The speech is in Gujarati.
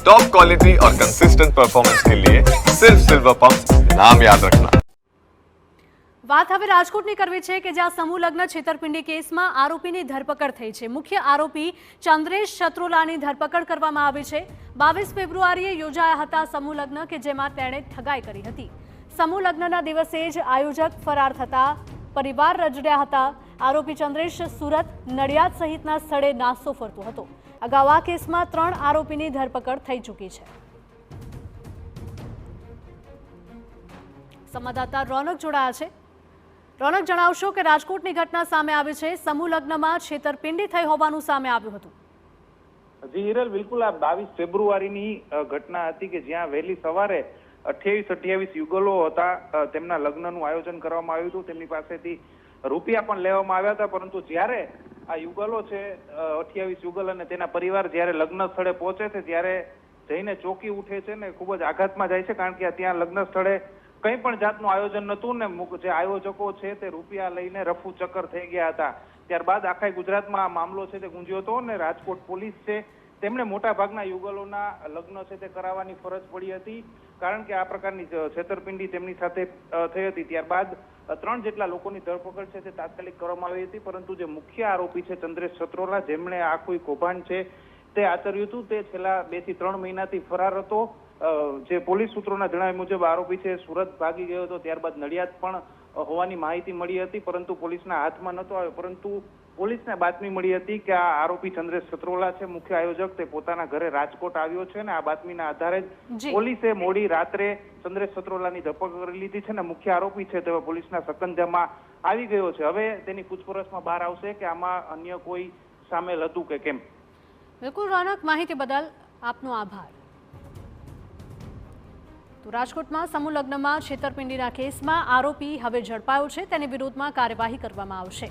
टॉप क्वालिटी और कंसिस्टेंट परफॉर्मेंस के लिए सिर्फ सिल्वर पंप नाम याद रखना। વાત હવે રાજકોટની કરવી છે કે જ્યાં સમૂહ લગ્ન છેતરપિંડી કેસમાં આરોપીની ધરપકડ થઈ છે। મુખ્ય આરોપી ચંદ્રેશ શત્રુલાની ધરપકડ કરવામાં આવી છે। 22 ફેબ્રુઆરીએ યોજાયા હતા સમૂહ લગ્ન કે જેમાં તેણે ઠગાઈ કરી હતી। સમૂહ લગ્નના દિવસે જ આયોજક ફરાર થતા પરિવાર રજડ્યા હતા। આરોપી ચંદ્રેશ સુરત, નડિયાદ સહિતના સ્થળે નાસ્તો ફરતો હતો। અગાઉ આ કેસમાં 3 આરોપીની ધરપકડ થઈ ચૂકી છે। સંવાદદાતા રોનક જોડાયા છે। રોનક, જણાવશો કે રાજકોટની ઘટના સામે આવી છે। સમૂહ લગ્નમાં છેતરપિંડી થઈ હોવાનું સામે આવ્યું હતું। જી હિરલ, બિલકુલ આ 22 ફેબ્રુઆરીની ઘટના હતી કે જ્યાં વહેલી સવારે 28-28 યુગલો હતા। તેમના લગ્નનું આયોજન કરવામાં આવ્યું હતું। તેમની પાસેથી રૂપિયા પણ લેવામાં આવ્યા હતા, પરંતુ જ્યારે આ યુગલો છે 28 યુગલ અને તેના પરિવાર જ્યારે લગ્ન સ્થળે પહોંચે છે ત્યારે જઈને ચોંકી ઉઠે છે ને ખૂબ જ આઘાતમાં જાય છે, કારણ કે ત્યાં લગ્ન સ્થળે કંઈ પણ જાતનું આયોજન નહોતું ને જે આયોજકો છે તે રૂપિયા લઈને રફુ ચક્કર થઈ ગયા હતા। ત્યારબાદ આખા ગુજરાતમાં આ મામલો છે તે ગુંજ્યો હતો ને રાજકોટ પોલીસ છે તેમણે મોટા ભાગના યુગલોના લગ્ન છે તે કરાવવાની ફરજ પડી હતી, કારણ કે આ પ્રકારની છેતરપિંડી તેમની સાથે થઈ હતી। ત્યારબાદ 3 જેટલા લોકોની ધરપકડ છે તે તાત્કાલિક કરવામાં આવી હતી, પરંતુ જે મુખ્ય આરોપી છે ચંદ્રેશ શત્રુલા, જેમણે આ કોઈ કૌભાંડ છે તે આચર્યું હતું, તે છેલ્લા 2 થી 3 મહિનાથી ફરાર હતો। જે પોલીસ સૂત્રોના જણાવ્યા મુજબ આરોપી છે સુરત ભાગી ગયો હતો, ત્યારબાદ નડિયાદ પણ હોવાની માહિતી મળી હતી, પરંતુ પોલીસના હાથમાં નહોતો આવ્યો। પરંતુ પોલીસને બાતમી મળી હતી કે આ આરોપી ચંદ્રેશ શત્રુલા છે મુખ્ય આયોજક, તે પોતાના ઘરે રાજકોટ આવ્યો છે ને આ બાતમીના આધારે જ પોલીસે મોડી રાત્રે ચંદ્રેશ શત્રુલાની ધરપકડ કરી લીધી છે ને મુખ્ય આરોપી છે તે પોલીસના સકંજામાં આવી ગયો છે। હવે તેની પૂછપરછમાં બહાર આવશે કે આમાં અન્ય કોઈ સામેલ હતું કે કેમ। બિલકુલ રોનક, માહિતી બદલ આપનો આભાર। તો રાજકોટમાં સમૂહ લગ્નમાં છેતરપિંડીના કેસમાં આરોપી હવે ઝડપાયો છે, તેની વિરુદ્ધમાં કાર્યવાહી કરવામાં આવશે।